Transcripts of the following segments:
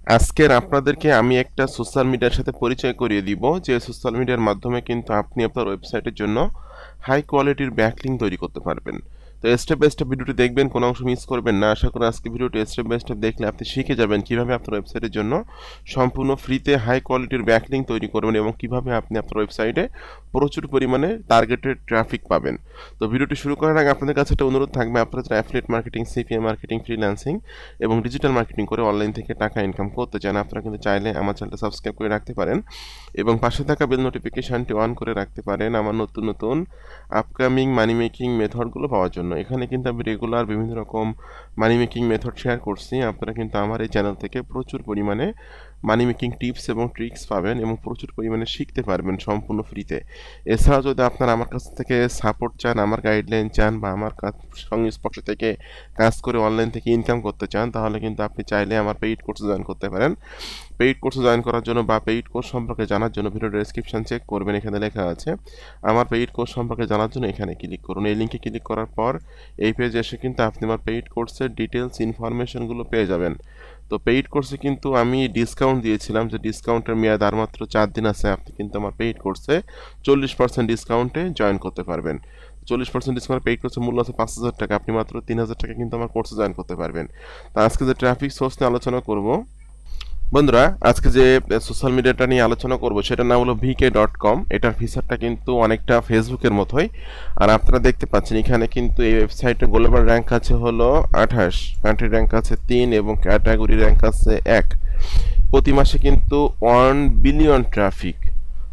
আজকের আপনাদেরকে আমি একটা সোশ্যাল মিডিয়ার সাথে পরিচয় করিয়ে দিব, যে সোশ্যাল মিডিয়ার মাধ্যমে কিন্তু আপনি আপনার ওয়েবসাইটের জন্য হাই কোয়ালিটির ব্যাকলিংক তৈরি করতে পারবেন। তো স্টেপ বাই স্টেপ ভিডিওটি দেখবেন, কোনো অংশ মিস করবেন না। আশা করি আজকে ভিডিওটি স্টেপ বাই স্টেপ দেখলে আপনি শিখে যাবেন কিভাবে আপনার ওয়েবসাইটের জন্য সম্পূর্ণ ফ্রিতে হাই কোয়ালিটির ব্যাকলিংক তৈরি করবেন এবং কিভাবে আপনি আপনার ওয়েবসাইটে প্রচুর পরিমাণে টার্গেটেড ট্রাফিক পাবেন। তো ভিডিওটি শুরু করার আগে আপনাদের কাছে একটা অনুরোধ থাকবে, আপনারা যারা affiliate marketing, CPM marketing, freelancing এবং ডিজিটাল মার্কেটিং করে অনলাইন থেকে টাকা ইনকাম করতে চান, আপনারা কিন্তু চাইলে আমার চ্যানেলটা সাবস্ক্রাইব করে রাখতে পারেন এবং পাশে থাকা বেল নোটিফিকেশানটি অন করে রাখতে পারেন আমার নতুন নতুন আপকামিং মানি মেকিং মেথডগুলো পাওয়ার জন্য। এখানে কিন্তু আমি রেগুলার বিভিন্ন রকম মানি মেকিং মেথড শেয়ার করছি। আপনারা কিন্তু আমার এই চ্যানেল থেকে প্রচুর পরিমাণে মানি মেকিং টিপস এবং ট্রিক্স পাবেন এবং প্রচুর পরিমাণে শিখতে পারবেন সম্পূর্ণ ফ্রিতে। এছাড়াও যদি আপনারা আমার কাছ থেকে সাপোর্ট চান, আমার গাইডলাইন চান বা আমার সংস্পর্শ থেকে কাজ করে অনলাইন থেকে ইনকাম করতে চান, তাহলে কিন্তু আপনি চাইলে আমার পেইড কোর্সে জয়েন করতে পারেন। পেইড কোর্সে জয়েন করার জন্য বা পেইড কোর্স সম্পর্কে জানার জন্য ভিডিও ডেসক্রিপশন চেক করবেন, এখানে লেখা আছে। আমার পেইড কোর্স সম্পর্কে জানার জন্য এখানে ক্লিক করুন। এই লিঙ্কে ক্লিক করার পর এই পেজে এসে কিন্তু আপনি আমার পেইড কোর্সের ডিটেলস ইনফরমেশনগুলো পেয়ে যাবেন। তো পেইড কোর্সে কিন্তু আমি ডিসকাউন্ট দিয়েছিলাম, যে ডিসকাউন্টের মেয়াদ আর মাত্র 4 দিন আছে। আপনি কিন্তু আমার পেইড কোর্সে 40% ডিসকাউন্টে জয়েন করতে পারবেন। 40% ডিসকাউন্ট পেইড কোর্সের মূল্য আছে 5,000 টাকা, আপনি মাত্র 3,000 টাকা কিন্তু আমার কোর্সে জয়েন করতে পারবেন। তো আজকে যে ট্রাফিক সোর্স নিয়ে আলোচনা করব বন্ধুরা, আজকে যে সোশ্যাল মিডিয়াটা নিয়ে আলোচনা করব সেটার নাম হলো vk.com। এটার ফিচারটা কিন্তু অনেকটা ফেসবুকের মতোই। আর আপনারা দেখতে পাচ্ছেন এখানে কিন্তু এই ওয়েবসাইটে গ্লোবাল র্যাঙ্ক আছে হলো 28, কান্ট্রি র্যাঙ্ক আছে 3 এবং ক্যাটাগরি র্যাঙ্ক আছে 1। প্রতি মাসে কিন্তু 1 বিলিয়ন ট্রাফিক,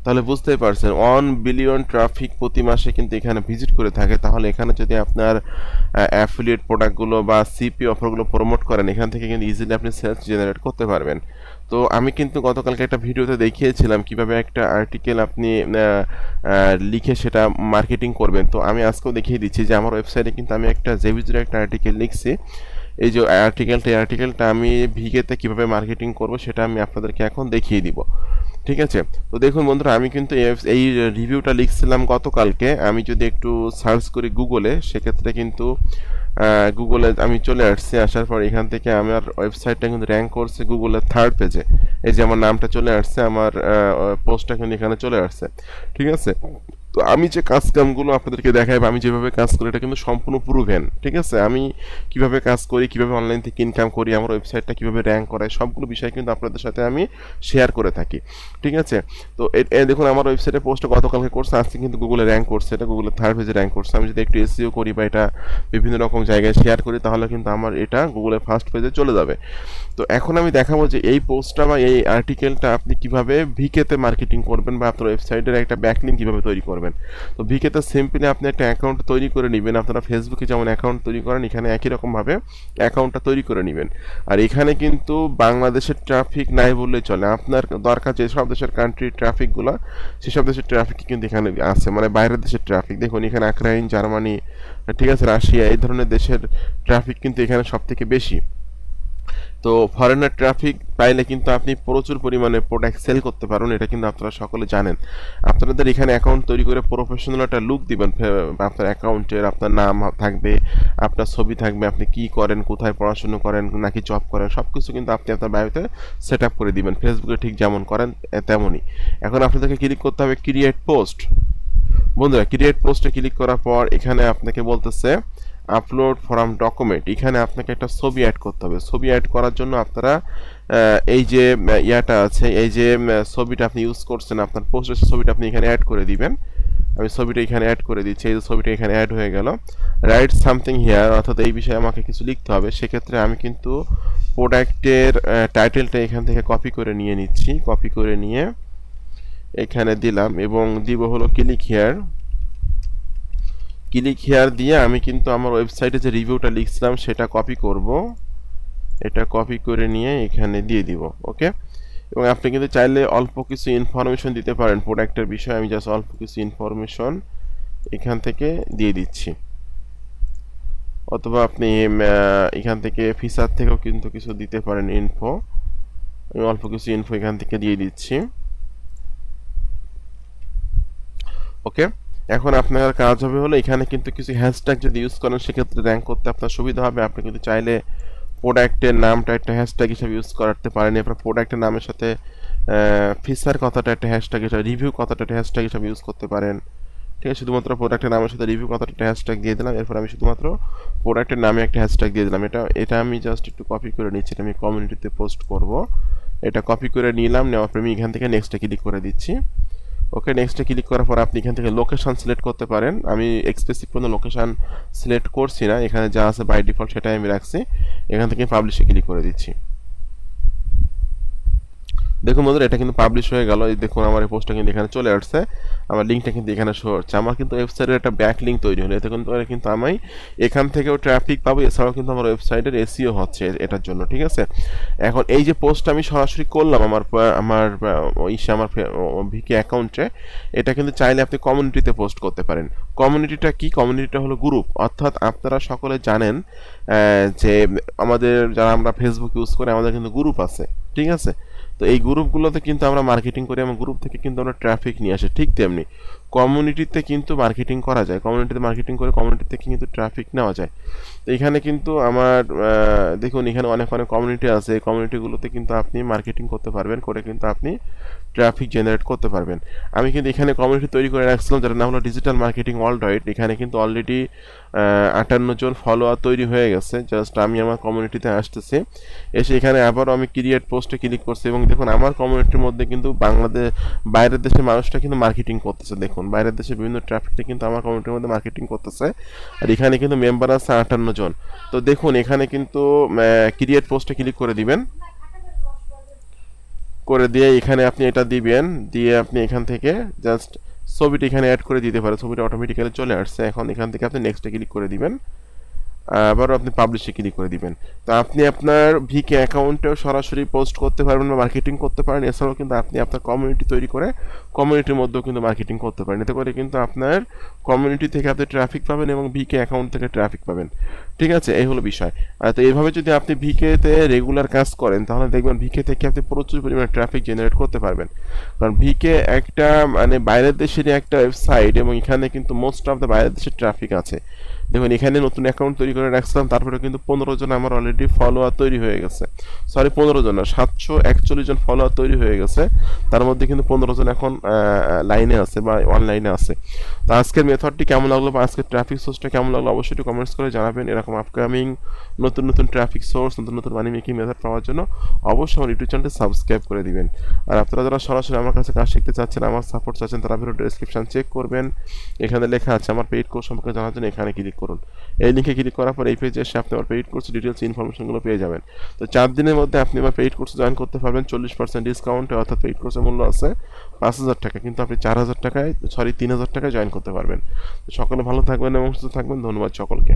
তাহলে বুঝতেই পারছেন 1 বিলিয়ন ট্রাফিক প্রতি মাসে কিন্তু এখানে ভিজিট করে থাকে। তাহলে এখানে যদি আপনার অ্যাফিলিয়েট প্রোডাক্টগুলো বা সিপি অফারগুলো প্রমোট করেন, এখান থেকে কিন্তু ইজিলি আপনি সেলস জেনারেট করতে পারবেন। তো আমি কিন্তু গতকালকে একটা ভিডিওতে দেখিয়েছিলাম কিভাবে একটা আর্টিকেল আপনি লিখে সেটা মার্কেটিং করবেন। তো আমি আজকেও দেখিয়ে দিচ্ছি যে আমার ওয়েবসাইটে কিন্তু আমি একটা জেভিজের একটা আর্টিকেল লিখছি। এই যে আর্টিকেলটা আমি ভিকেতে কিভাবে মার্কেটিং করব সেটা আমি আপনাদেরকে এখন দেখিয়ে দিব। ঠিক আছে, তো দেখুন বন্ধুরা, আমি কিন্তু এই রিভিউটা লিখছিলাম গতকালকে। আমি যদি একটু সার্চ করি গুগলে, সেক্ষেত্রে কিন্তু গুগলে আমি চলে আসছি। আসার পর এখান থেকে আমার ওয়েবসাইটটা কিন্তু র্যাঙ্ক করছে গুগলের 3rd পেজে। এই যে আমার নামটা চলে আসছে, আমার পোস্টটা কিন্তু এখানে চলে আসছে। ঠিক আছে, তো আমি যে কাজকামগুলো আপনাদেরকে দেখাই বা আমি যেভাবে কাজ করি এটা কিন্তু সম্পূর্ণ প্রুভেন। ঠিক আছে, আমি কিভাবে কাজ করি, কিভাবে অনলাইন থেকে ইনকাম করি, আমার ওয়েবসাইটটা কিভাবে র্যাঙ্ক করায়, সবগুলো বিষয় কিন্তু আপনাদের সাথে আমি শেয়ার করে থাকি। ঠিক আছে, তো দেখুন আমার ওয়েবসাইটে পোস্টটা গতকালকে করছে, আজকে কিন্তু গুগলে র্যাঙ্ক করছে, এটা গুগলের 3rd পেজে র্যাঙ্ক করছে। আমি যদি একটু এসইও করি বা এটা বিভিন্ন রকম জায়গায় শেয়ার করি, তাহলে কিন্তু আমার এটা গুগলের 1st পেজে চলে যাবে। তো এখন আমি দেখাবো যে এই পোস্টটা বা এই আর্টিকেলটা আপনি কিভাবে ভিকেতে মার্কেটিং করবেন বা আপনার ওয়েবসাইটের একটা ব্যাকলিঙ্ক কিভাবে তৈরি করবেন। তো ভিকেতে সিম্পলি আপনি একটা অ্যাকাউন্ট তৈরি করে নেবেন। আপনারা ফেসবুকে যেমন অ্যাকাউন্ট তৈরি করেন, এখানে একই রকমভাবে অ্যাকাউন্টটা তৈরি করে নেবেন। আর এখানে কিন্তু বাংলাদেশের ট্রাফিক নাই বললেই চলে। আপনার দরকার যেসব দেশের কান্ট্রির ট্রাফিকগুলো, সেসব দেশের ট্রাফিক কিন্তু এখানে আছে, মানে বাইরের দেশের ট্রাফিক। দেখুন এখানে ইউক্রেন, জার্মানি, ঠিক আছে, রাশিয়া, এই ধরনের দেশের ট্রাফিক কিন্তু এখানে সব থেকে বেশি। তো ফরেনার ট্রাফিক পাইলে কিন্তু আপনি প্রচুর পরিমাণে প্রোডাক্ট সেল করতে পারেন, এটা কিন্তু আপনারা সকলে জানেন। আপনাদের এখানে অ্যাকাউন্ট তৈরি করে প্রফেশনাল একটা লুক দিবেন। আপনার অ্যাকাউন্টের আপনার নাম থাকবে, আপনার ছবি থাকবে, আপনি কি করেন, কোথায় পড়াশোনা করেন নাকি জব করেন, সব কিছু কিন্তু আপনি আপনার বায়োতে সেট আপ করে দিবেন, ফেসবুকে ঠিক যেমন করেন তেমনই। এখন আপনাদেরকে ক্লিক করতে হবে ক্রিয়েট পোস্ট। বন্ধুরা, ক্রিয়েট পোস্টে ক্লিক করার পর এখানে আপনাকে বলতেছে আপলোড ফ্রম ডকুমেন্ট। এখানে আপনাকে একটা ছবি অ্যাড করতে হবে। ছবি অ্যাড করার জন্য আপনারা এই যে ইয়াটা আছে, এই যে ছবিটা আপনি ইউজ করছেন আপনার পোস্টের ছবিটা আপনি এখানে অ্যাড করে দিবেন। আমি ছবিটা এখানে অ্যাড করে দিচ্ছি। এই যে ছবিটা এখানে অ্যাড হয়ে গেল। রাইট সামথিং হিয়ার, অর্থাৎ এই বিষয়ে আমাকে কিছু লিখতে হবে। সেক্ষেত্রে আমি কিন্তু প্রোডাক্টের টাইটেলটা এখান থেকে কপি করে নিয়ে নিচ্ছি। কপি করে নিয়ে এখানে দিলাম এবং দিব হলো ক্লিক হিয়ার। ক্লিক হেয়ার দিয়ে আমি কিন্তু আমার ওয়েবসাইটে যে রিভিউটা লিখছিলাম সেটা কপি করব। এটা কপি করে নিয়ে এখানে দিয়ে দিব। ওকে, এবং আপনি কিন্তু চাইলে অল্প কিছু ইনফরমেশন দিতে পারেন প্রোডাক্টের বিষয়ে। আমি জাস্ট অল্প কিছু ইনফরমেশন এখান থেকে দিয়ে দিচ্ছি, অথবা আপনি এখান থেকে ফিচার থেকেও কিন্তু কিছু দিতে পারেন ইনফো। আমি অল্প কিছু ইনফো এখান থেকে দিয়ে দিচ্ছি। ওকে, এখন আপনার কাজ হবে হলো এখানে কিন্তু কিছু হ্যাশট্যাগ যদি ইউজ করেন সেক্ষেত্রে র্যাঙ্ক করতে আপনার সুবিধা হবে। আপনি কিন্তু চাইলে প্রোডাক্টের নামটা একটা হ্যাশট্যাগ হিসেবে ইউজ করতে পারেন। এরপর প্রোডাক্টের নামের সাথে ফিচার কথাটা একটা হ্যাশট্যাগ হিসেবে, রিভিউ কথাটা একটা হ্যাশট্যাগ হিসেবে ইউজ করতে পারেন। ঠিক আছে, শুধুমাত্র প্রোডাক্টের নামের সাথে রিভিউ কথাটা একটা হ্যাশট্যাগ দিয়ে দিলাম। এরপর আমি শুধুমাত্র প্রোডাক্টের নামে একটা হ্যাশট্যাগ দিয়ে দিলাম। এটা আমি জাস্ট একটু কপি করে নিচ্ছি, এটা আমি কমিউনিটিতে পোস্ট করব। এটা কপি করে নিলাম, নেওয়ার পর আমি এখান থেকে নেক্সটে ক্লিক করে দিচ্ছি। ওকে, নেক্সটে ক্লিক করার পর আপনি এখান থেকে লোকেশন সিলেক্ট করতে পারেন। আমি এক্সপেসিভ কোনো লোকেশন সিলেক্ট করছি না, এখানে যা আছে বাই ডিফল্ট সেটাই আমি রাখছি। এখান থেকে পাবলিশে ক্লিক করে দিচ্ছি। দেখুন বন্ধুরা, এটা কিন্তু পাবলিশ হয়ে গেল। এই দেখুন আমার এই পোস্টটা কিন্তু এখানে চলে আসছে, আমার লিঙ্কটা কিন্তু এখানে শো হচ্ছে। আমার কিন্তু ওয়েবসাইটের একটা ব্যাক লিঙ্ক তৈরি হলো, এতে কিন্তু আমি এখান থেকেও ট্রাফিক পাবো, এছাড়াও কিন্তু আমার ওয়েবসাইটের এসইও হচ্ছে এটার জন্য। ঠিক আছে, এখন এই যে পোস্টটা আমি সরাসরি করলাম আমার ভিকে অ্যাকাউন্টে, এটা কিন্তু চাইলে আপনি কমিউনিটিতে পোস্ট করতে পারেন। কমিউনিটিটা কি? কমিউনিটিটা হলো গ্রুপ, অর্থাৎ আপনারা সকলে জানেন যে আমাদের যারা আমরা ফেসবুক ইউজ করি আমাদের কিন্তু গ্রুপ আছে। ঠিক আছে, তো এই গ্রুপগুলোতে কিন্তু আমরা মার্কেটিং করি এবং গ্রুপ থেকে কিন্তু আমরা ট্রাফিক নিয়ে আসি। ঠিক তেমনি কমিউনিটিতে কিন্তু মার্কেটিং করা যায়, কমিউনিটিতে মার্কেটিং করে কমিউনিটি থেকে কিন্তু ট্রাফিক নেওয়া যায়। তো এখানে কিন্তু আমার দেখুন এখানে অনেক কমিউনিটি আছে, এই কমিউনিটিগুলোতে কিন্তু আপনি মার্কেটিং করতে পারবেন, করে কিন্তু আপনি ট্রাফিক জেনারেট করতে পারবেন। আমি কিন্তু এখানে কমিউনিটি তৈরি করে রাখছিলাম যার নাম হলো ডিজিটাল মার্কেটিং ওয়ার্ল্ড ওয়াইড। এখানে কিন্তু অলরেডি 58 জন ফলোয়ার তৈরি হয়ে গেছে। জাস্ট আমি আমার কমিউনিটিতে আসতেছি, এসে এখানে আবারও আমি ক্রিয়েট পোস্টে ক্লিক করছি এবং দেখুন আমার কমিউনিটির মধ্যে কিন্তু বাইরের দেশের মানুষটা কিন্তু মার্কেটিং করতেছে। দেখুন বাইরের দেশে বিভিন্ন ট্রাফিকটা কিন্তু আমার কমিউনিটির মধ্যে মার্কেটিং করতেছে, আর এখানে কিন্তু মেম্বার আছে 58 জন। তো দেখুন এখানে কিন্তু ক্রিয়েট পোস্টে ক্লিক করে দিবেন, করে দিয়ে এখানে আপনি এটা দিবেন, দিয়ে আপনি এখান থেকে জাস্ট ছবিটা এখানে অ্যাড করে দিতে পারেন। ছবিটা অটোমেটিক্যালি চলে আসছে। এখন এখান থেকে আপনি নেক্সটে ক্লিক করে দিবেন, আবারও আপনি পাবলিশে ক্লিক করে দিবেন। তো আপনি আপনার ভিকে অ্যাকাউন্টেও সরাসরি পোস্ট করতে পারবেন বা মার্কেটিং করতে পারেন। এছাড়াও কিন্তু আপনি আপনার কমিউনিটি তৈরি করে কমিউনিটির মধ্যেও কিন্তু মার্কেটিং করতে পারেন। এতে করে কিন্তু আপনার কমিউনিটি থেকে আপনি ট্রাফিক পাবেন এবং ভিকে অ্যাকাউন্ট থেকে ট্রাফিক পাবেন। ঠিক আছে, এই হলো বিষয়। তো এইভাবে যদি আপনি ভিকেতে রেগুলার কাজ করেন তাহলে দেখবেন ভিকে থেকে আপনি প্রচুর পরিমাণে ট্রাফিক জেনারেট করতে পারবেন। কারণ ভিকে একটা মানে বাইরের দেশেরই একটা ওয়েবসাইট এবং এখানে কিন্তু মোস্ট অফ দ্য বাইরের দেশের ট্রাফিক আছে। দেখুন এখানে নতুন অ্যাকাউন্ট তৈরি করে রাখছিলাম, তারপরে কিন্তু 15 জন আমার অলরেডি ফলোয়ার তৈরি হয়ে গেছে। সরি 15 জন না, 741 জন ফলোয়ার তৈরি হয়ে গেছে। তার মধ্যে কিন্তু 15 জন এখন লাইনে আছে বা অনলাইনে আছে। তো আজকের মেথডটি কেমন লাগলো বা আজকের ট্রাফিক সোর্সটা কেমন লাগলো অবশ্যই একটু কমেন্টস করে জানাবেন। এরকম আপকামিং নতুন নতুন ট্রাফিক সোর্স, নতুন নতুন মানি মেকিং মেথড পাওয়ার জন্য অবশ্যই আমার ইউটিউব চ্যানেলটি সাবস্ক্রাইব করে দিবেন। আর আপনারা যারা সরাসরি আমার কাছে কাজ শিখতে চাচ্ছেন, আমার সাপোর্ট চাচ্ছেন, তারা ভিডিও ডেসক্রিপশন চেক করবেন, এখানে লেখা আছে আমার পেইড কোর্স সম্পর্কে জানার জন্য এখানে ক্লিক করুন। এই লিঙ্কে ক্লিক করার পর এই পেজে এসে আপনি আমার পেইড কোর্স ডিটেলস ইনফরমেশনগুলো পেয়ে যাবেন। তো 4 দিনের মধ্যে আপনি আমার পেইড কোর্সে জয়েন করতে পারবেন 40% ডিসকাউন্টে, অর্থাৎ পেইড কোর্সের মূল্য আছে 5000 টাকা, কিন্তু আপনি 3000 টাকায় 3000 টাকায় জয়েন করতে পারবেন। তো সকলে ভালো থাকবেন এবং সুস্থ থাকবেন। ধন্যবাদ সকলকে।